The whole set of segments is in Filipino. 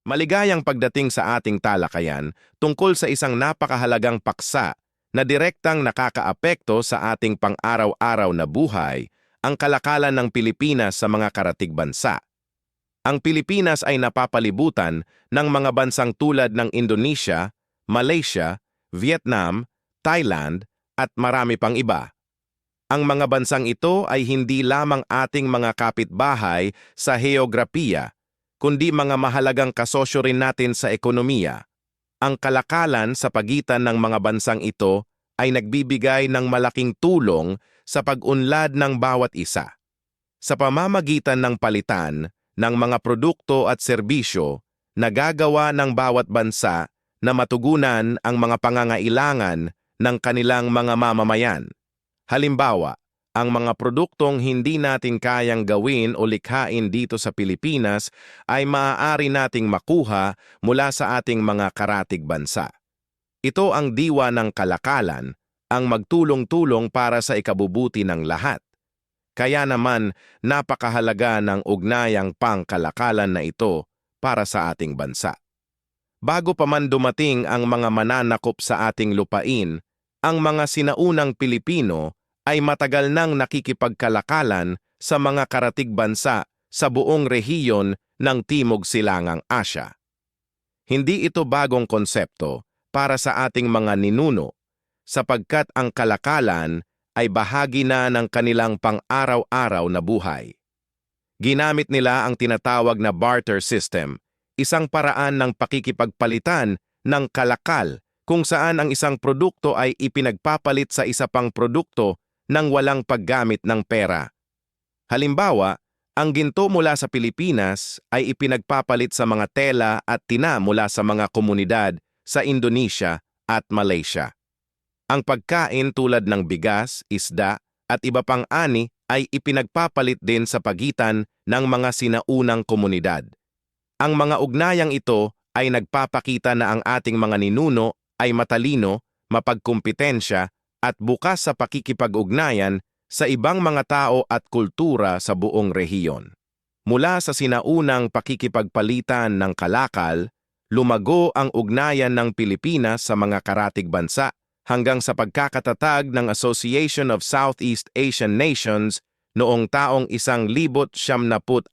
Maligayang pagdating sa ating talakayan tungkol sa isang napakahalagang paksa na direktang nakakaapekto sa ating pang-araw-araw na buhay, ang kalakalan ng Pilipinas sa mga karatig bansa. Ang Pilipinas ay napapalibutan ng mga bansang tulad ng Indonesia, Malaysia, Vietnam, Thailand at marami pang iba. Ang mga bansang ito ay hindi lamang ating mga kapitbahay sa heograpiya, kundi mga mahalagang kasosyo rin natin sa ekonomiya. Ang kalakalan sa pagitan ng mga bansang ito ay nagbibigay ng malaking tulong sa pag-unlad ng bawat isa. Sa pamamagitan ng palitan ng mga produkto at serbisyo, nagagawa ng bawat bansa na matugunan ang mga pangangailangan ng kanilang mga mamamayan. Halimbawa, ang mga produktong hindi natin kayang gawin o likhain dito sa Pilipinas ay maaari nating makuha mula sa ating mga karatig bansa. Ito ang diwa ng kalakalan, ang magtulong-tulong para sa ikabubuti ng lahat. Kaya naman, napakahalaga ng ugnayang pangkalakalan na ito para sa ating bansa. Bago pa man dumating ang mga mananakop sa ating lupain, ang mga sinaunang Pilipino ay matagal nang nakikipagkalakalan sa mga karatig bansa sa buong rehiyon ng Timog Silangang Asya. Hindi ito bagong konsepto para sa ating mga ninuno, sapagkat ang kalakalan ay bahagi na ng kanilang pang-araw-araw na buhay. Ginamit nila ang tinatawag na barter system, isang paraan ng pakikipagpalitan ng kalakal kung saan ang isang produkto ay ipinagpapalit sa isa pang produkto nang walang paggamit ng pera. Halimbawa, ang ginto mula sa Pilipinas ay ipinagpapalit sa mga tela at tina mula sa mga komunidad sa Indonesia at Malaysia. Ang pagkain tulad ng bigas, isda at iba pang ani ay ipinagpapalit din sa pagitan ng mga sinaunang komunidad. Ang mga ugnayang ito ay nagpapakita na ang ating mga ninuno ay matalino, mapagkumpitensya at bukas sa pakikipag-ugnayan sa ibang mga tao at kultura sa buong rehiyon. Mula sa sinaunang pakikipagpalitan ng kalakal, lumago ang ugnayan ng Pilipinas sa mga karatig bansa hanggang sa pagkakatatag ng Association of Southeast Asian Nations noong taong 1996.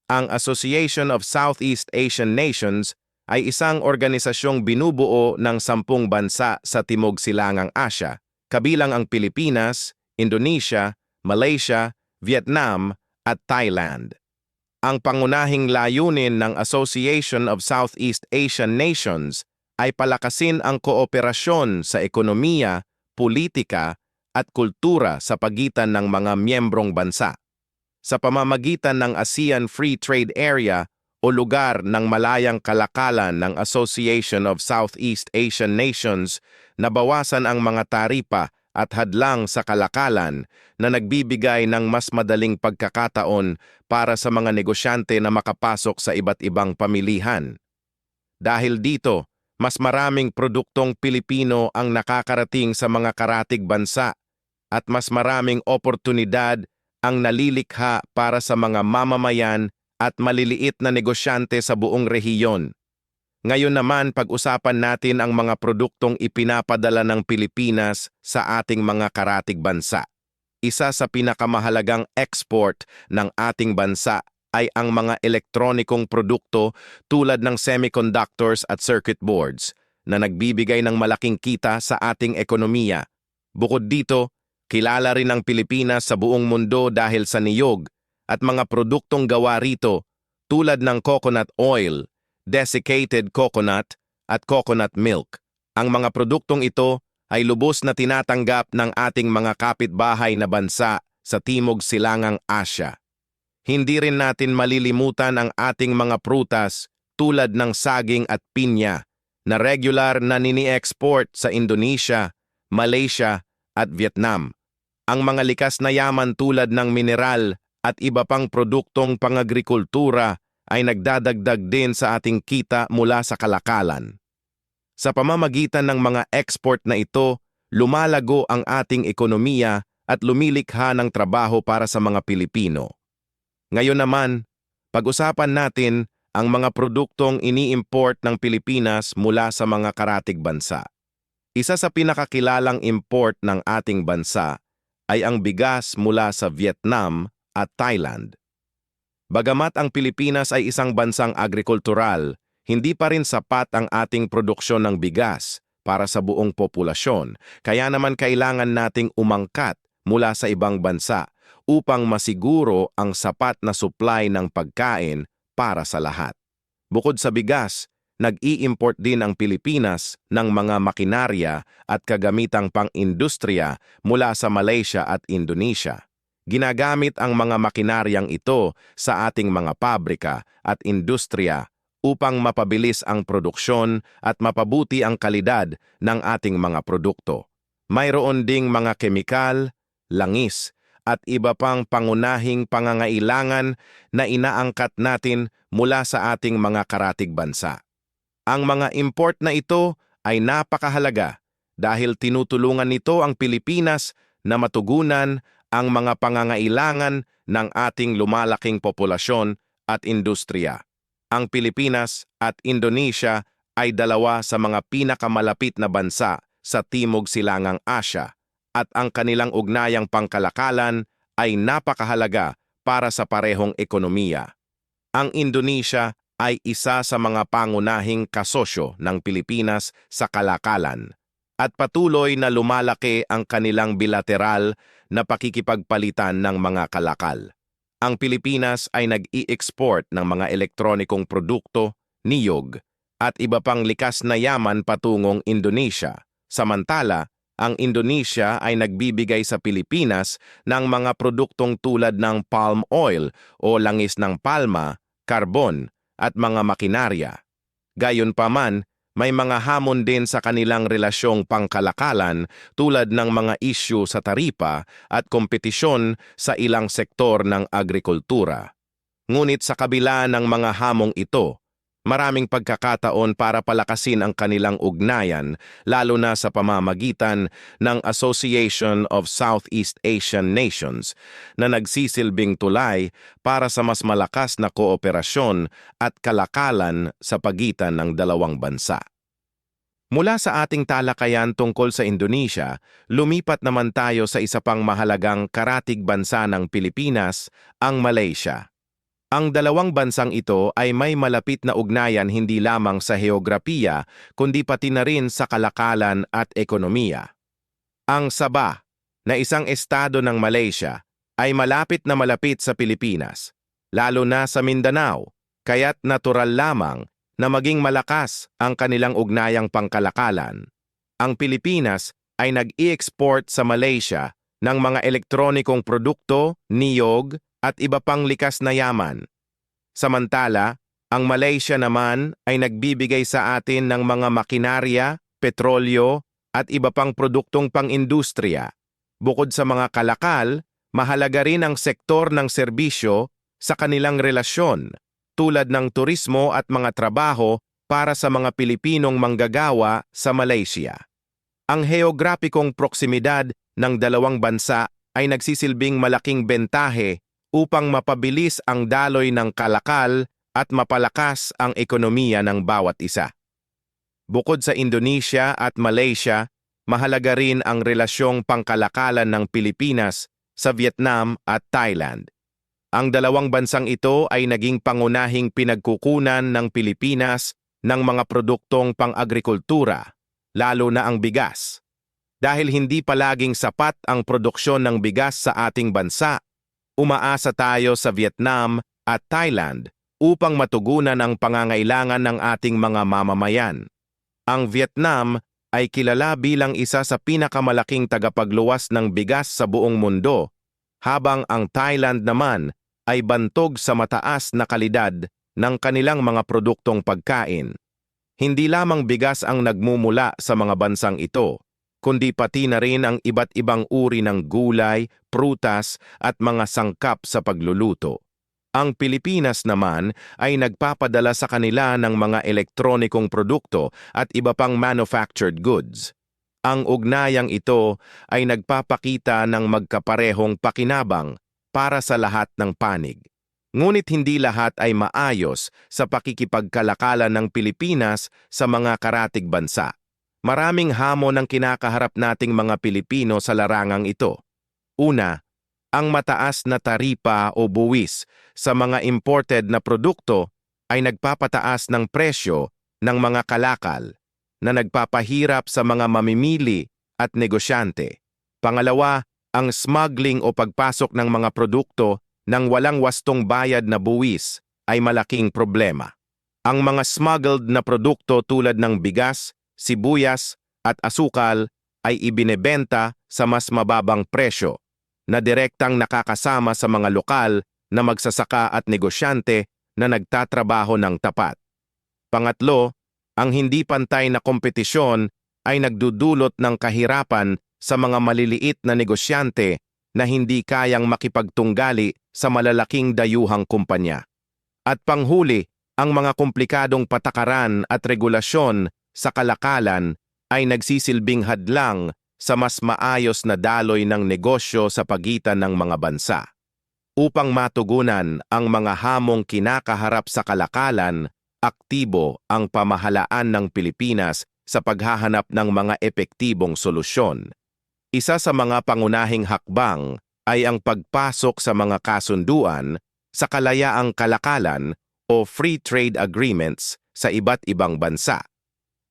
Ang Association of Southeast Asian Nations ay isang organisasyong binubuo ng 10 bansa sa Timog Silangang Asya, kabilang ang Pilipinas, Indonesia, Malaysia, Vietnam at Thailand. Ang pangunahing layunin ng Association of Southeast Asian Nations ay palakasin ang kooperasyon sa ekonomiya, politika at kultura sa pagitan ng mga miyembrong bansa. Sa pamamagitan ng ASEAN Free Trade Area o lugar ng malayang kalakalan ng Association of Southeast Asian Nations, nabawasan ang mga taripa at hadlang sa kalakalan na nagbibigay ng mas madaling pagkakataon para sa mga negosyante na makapasok sa iba't ibang pamilihan. Dahil dito, mas maraming produktong Pilipino ang nakakarating sa mga karatig bansa at mas maraming oportunidad ang nalilikha para sa mga mamamayan at maliliit na negosyante sa buong rehiyon. Ngayon naman, pag-usapan natin ang mga produktong ipinapadala ng Pilipinas sa ating mga karatig bansa. Isa sa pinakamahalagang export ng ating bansa ay ang mga elektronikong produkto tulad ng semiconductors at circuit boards na nagbibigay ng malaking kita sa ating ekonomiya. Bukod dito, kilala rin ang Pilipinas sa buong mundo dahil sa niyog at mga produktong gawa rito tulad ng coconut oil, desiccated coconut at coconut milk. Ang mga produktong ito ay lubos na tinatanggap ng ating mga kapitbahay na bansa sa Timog Silangang Asya. Hindi rin natin malilimutan ang ating mga prutas tulad ng saging at pinya na regular na nini-export sa Indonesia, Malaysia at Vietnam. Ang mga likas na yaman tulad ng mineral at iba pang produktong pang-agrikultura ay nagdadagdag din sa ating kita mula sa kalakalan. Sa pamamagitan ng mga export na ito, lumalago ang ating ekonomiya at lumilikha ng trabaho para sa mga Pilipino. Ngayon naman, pag-usapan natin ang mga produktong ini-import ng Pilipinas mula sa mga karatig bansa. Isa sa pinakakilalang import ng ating bansa ay ang bigas mula sa Vietnam at Thailand. Bagamat ang Pilipinas ay isang bansang agrikultural, hindi pa rin sapat ang ating produksyon ng bigas para sa buong populasyon, kaya naman kailangan nating umangkat mula sa ibang bansa upang masiguro ang sapat na supply ng pagkain para sa lahat. Bukod sa bigas, nag-i-import din ang Pilipinas ng mga makinarya at kagamitang pang-industriya mula sa Malaysia at Indonesia. Ginagamit ang mga makinaryang ito sa ating mga pabrika at industriya upang mapabilis ang produksyon at mapabuti ang kalidad ng ating mga produkto. Mayroon ding mga kemikal, langis, at iba pang pangunahing pangangailangan na inaangkat natin mula sa ating mga karatig bansa. Ang mga import na ito ay napakahalaga dahil tinutulungan nito ang Pilipinas na matugunan ang mga pangangailangan ng ating lumalaking populasyon at industriya. Ang Pilipinas at Indonesia ay dalawa sa mga pinakamalapit na bansa sa Timog Silangang Asya at ang kanilang ugnayang pangkalakalan ay napakahalaga para sa parehong ekonomiya. Ang Indonesia ay isa sa mga pangunahing kasosyo ng Pilipinas sa kalakalan at patuloy na lumalaki ang kanilang bilateral na pakikipagpalitan ng mga kalakal. Ang Pilipinas ay nag-i-export ng mga elektronikong produkto, niyog, at iba pang likas na yaman patungong Indonesia. Samantala, ang Indonesia ay nagbibigay sa Pilipinas ng mga produktong tulad ng palm oil o langis ng palma, karbon, at mga makinarya. Gayunpaman, may mga hamon din sa kanilang relasyong pangkalakalan tulad ng mga isyu sa taripa at kompetisyon sa ilang sektor ng agrikultura. Ngunit sa kabila ng mga hamong ito, maraming pagkakataon para palakasin ang kanilang ugnayan, lalo na sa pamamagitan ng Association of Southeast Asian Nations na nagsisilbing tulay para sa mas malakas na kooperasyon at kalakalan sa pagitan ng dalawang bansa. Mula sa ating talakayan tungkol sa Indonesia, lumipat naman tayo sa isa pang mahalagang karatig bansa ng Pilipinas, ang Malaysia. Ang dalawang bansang ito ay may malapit na ugnayan hindi lamang sa heograpiya, kundi pati na rin sa kalakalan at ekonomiya. Ang Sabah, na isang estado ng Malaysia, ay malapit na malapit sa Pilipinas, lalo na sa Mindanao, kaya't natural lamang na maging malakas ang kanilang ugnayang pangkalakalan. Ang Pilipinas ay nag-i-export sa Malaysia ng mga elektronikong produkto, niyog, at iba pang likas na yaman. Samantala, ang Malaysia naman ay nagbibigay sa atin ng mga makinarya, petrolyo, at iba pang produktong pang-industriya. Bukod sa mga kalakal, mahalaga rin ang sektor ng serbisyo sa kanilang relasyon, tulad ng turismo at mga trabaho para sa mga Pilipinong manggagawa sa Malaysia. Ang heograpikong proksimidad ng dalawang bansa ay nagsisilbing malaking bentahe upang mapabilis ang daloy ng kalakal at mapalakas ang ekonomiya ng bawat isa. Bukod sa Indonesia at Malaysia, mahalaga rin ang relasyong pangkalakalan ng Pilipinas sa Vietnam at Thailand. Ang dalawang bansang ito ay naging pangunahing pinagkukunan ng Pilipinas ng mga produktong pang-agrikultura, lalo na ang bigas. Dahil hindi palaging sapat ang produksyon ng bigas sa ating bansa, umaasa tayo sa Vietnam at Thailand upang matugunan ang pangangailangan ng ating mga mamamayan. Ang Vietnam ay kilala bilang isa sa pinakamalaking tagapagluwas ng bigas sa buong mundo, habang ang Thailand naman ay bantog sa mataas na kalidad ng kanilang mga produktong pagkain. Hindi lamang bigas ang nagmumula sa mga bansang ito, kundi pati na rin ang iba't ibang uri ng gulay, prutas at mga sangkap sa pagluluto. Ang Pilipinas naman ay nagpapadala sa kanila ng mga elektronikong produkto at iba pang manufactured goods. Ang ugnayang ito ay nagpapakita ng magkaparehong pakinabang para sa lahat ng panig. Ngunit hindi lahat ay maayos sa pakikipagkalakalan ng Pilipinas sa mga karatig bansa. Maraming hamon ang kinakaharap nating mga Pilipino sa larangang ito. Una, ang mataas na taripa o buwis sa mga imported na produkto ay nagpapataas ng presyo ng mga kalakal na nagpapahirap sa mga mamimili at negosyante. Pangalawa, ang smuggling o pagpasok ng mga produkto ng walang wastong bayad na buwis ay malaking problema. Ang mga smuggled na produkto tulad ng bigas, sibuyas at asukal ay ibinebenta sa mas mababang presyo na direktang nakakasama sa mga lokal na magsasaka at negosyante na nagtatrabaho ng tapat. Pangatlo, ang hindi pantay na kompetisyon ay nagdudulot ng kahirapan sa mga maliliit na negosyante na hindi kayang makipagtunggali sa malalaking dayuhang kumpanya. At panghuli, ang mga komplikadong patakaran at regulasyon sa kalakalan ay nagsisilbing hadlang sa mas maayos na daloy ng negosyo sa pagitan ng mga bansa. Upang matugunan ang mga hamong kinakaharap sa kalakalan, aktibo ang pamahalaan ng Pilipinas sa paghahanap ng mga epektibong solusyon. Isa sa mga pangunahing hakbang ay ang pagpasok sa mga kasunduan sa kalayaang kalakalan o free trade agreements sa iba't ibang bansa.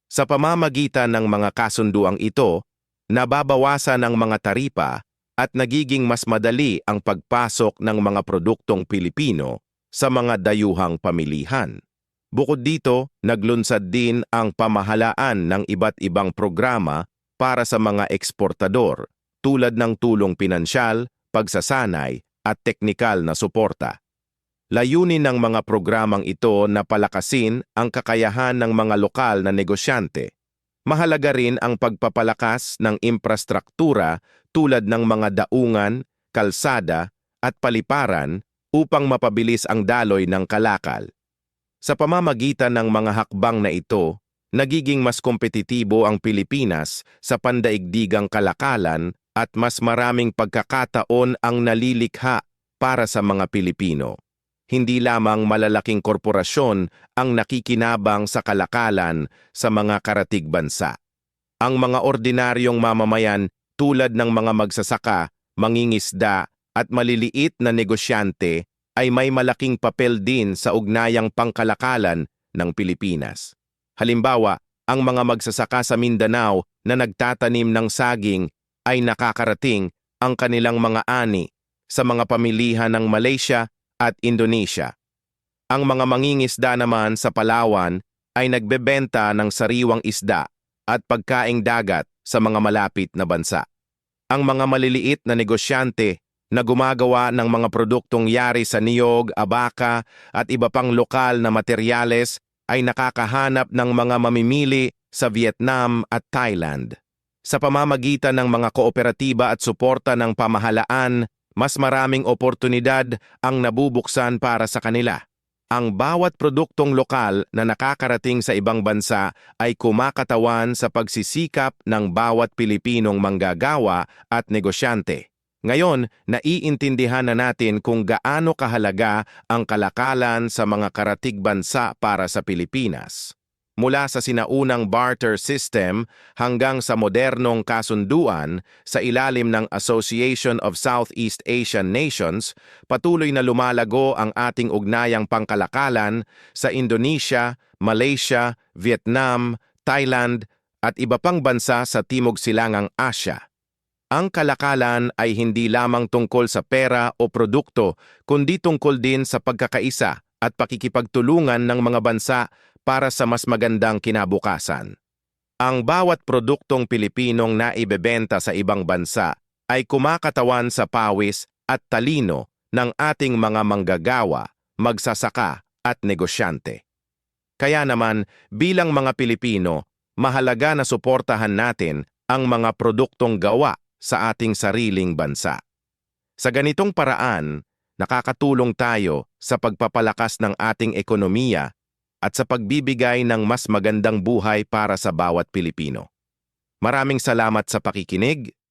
Sa pamamagitan ng mga kasunduang ito, nababawasan ang mga taripa at nagiging mas madali ang pagpasok ng mga produktong Pilipino sa mga dayuhang pamilihan. Bukod dito, naglunsad din ang pamahalaan ng iba't ibang programa para sa mga eksportador tulad ng tulong pinansyal, pagsasanay at teknikal na suporta. Layunin ng mga programang ito na palakasin ang kakayahan ng mga lokal na negosyante. Mahalaga rin ang pagpapalakas ng infrastruktura tulad ng mga daungan, kalsada at paliparan upang mapabilis ang daloy ng kalakal. Sa pamamagitan ng mga hakbang na ito, nagiging mas kompetitibo ang Pilipinas sa pandaigdigang kalakalan at mas maraming pagkakataon ang nalilikha para sa mga Pilipino. Hindi lamang malalaking korporasyon ang nakikinabang sa kalakalan sa mga karatig bansa. Ang mga ordinaryong mamamayan tulad ng mga magsasaka, mangingisda at maliliit na negosyante ay may malaking papel din sa ugnayang pangkalakalan ng Pilipinas. Halimbawa, ang mga magsasaka sa Mindanao na nagtatanim ng saging ay nakakarating ang kanilang mga ani sa mga pamilihan ng Malaysia at Indonesia. Ang mga mangingisda naman sa Palawan ay nagbebenta ng sariwang isda at pagkaing dagat sa mga malapit na bansa. Ang mga maliliit na negosyante na gumagawa ng mga produktong yari sa niyog, abaka at iba pang lokal na materyales ay nakakahanap ng mga mamimili sa Vietnam at Thailand. Sa pamamagitan ng mga kooperatiba at suporta ng pamahalaan, mas maraming oportunidad ang nabubuksan para sa kanila. Ang bawat produktong lokal na nakakarating sa ibang bansa ay kumakatawan sa pagsisikap ng bawat Pilipinong manggagawa at negosyante. Ngayon, naiintindihan na natin kung gaano kahalaga ang kalakalan sa mga karatig bansa para sa Pilipinas. Mula sa sinaunang barter system hanggang sa modernong kasunduan sa ilalim ng Association of Southeast Asian Nations, patuloy na lumalago ang ating ugnayang pangkalakalan sa Indonesia, Malaysia, Vietnam, Thailand at iba pang bansa sa Timog Silangang Asya. Ang kalakalan ay hindi lamang tungkol sa pera o produkto, kundi tungkol din sa pagkakaisa at pakikipagtulungan ng mga bansa para sa mas magandang kinabukasan. Ang bawat produktong Pilipinong naibebenta sa ibang bansa ay kumakatawan sa pawis at talino ng ating mga manggagawa, magsasaka at negosyante. Kaya naman, bilang mga Pilipino, mahalaga na suportahan natin ang mga produktong gawa sa ating sariling bansa. Sa ganitong paraan, nakakatulong tayo sa pagpapalakas ng ating ekonomiya at sa pagbibigay ng mas magandang buhay para sa bawat Pilipino. Maraming salamat sa pakikinig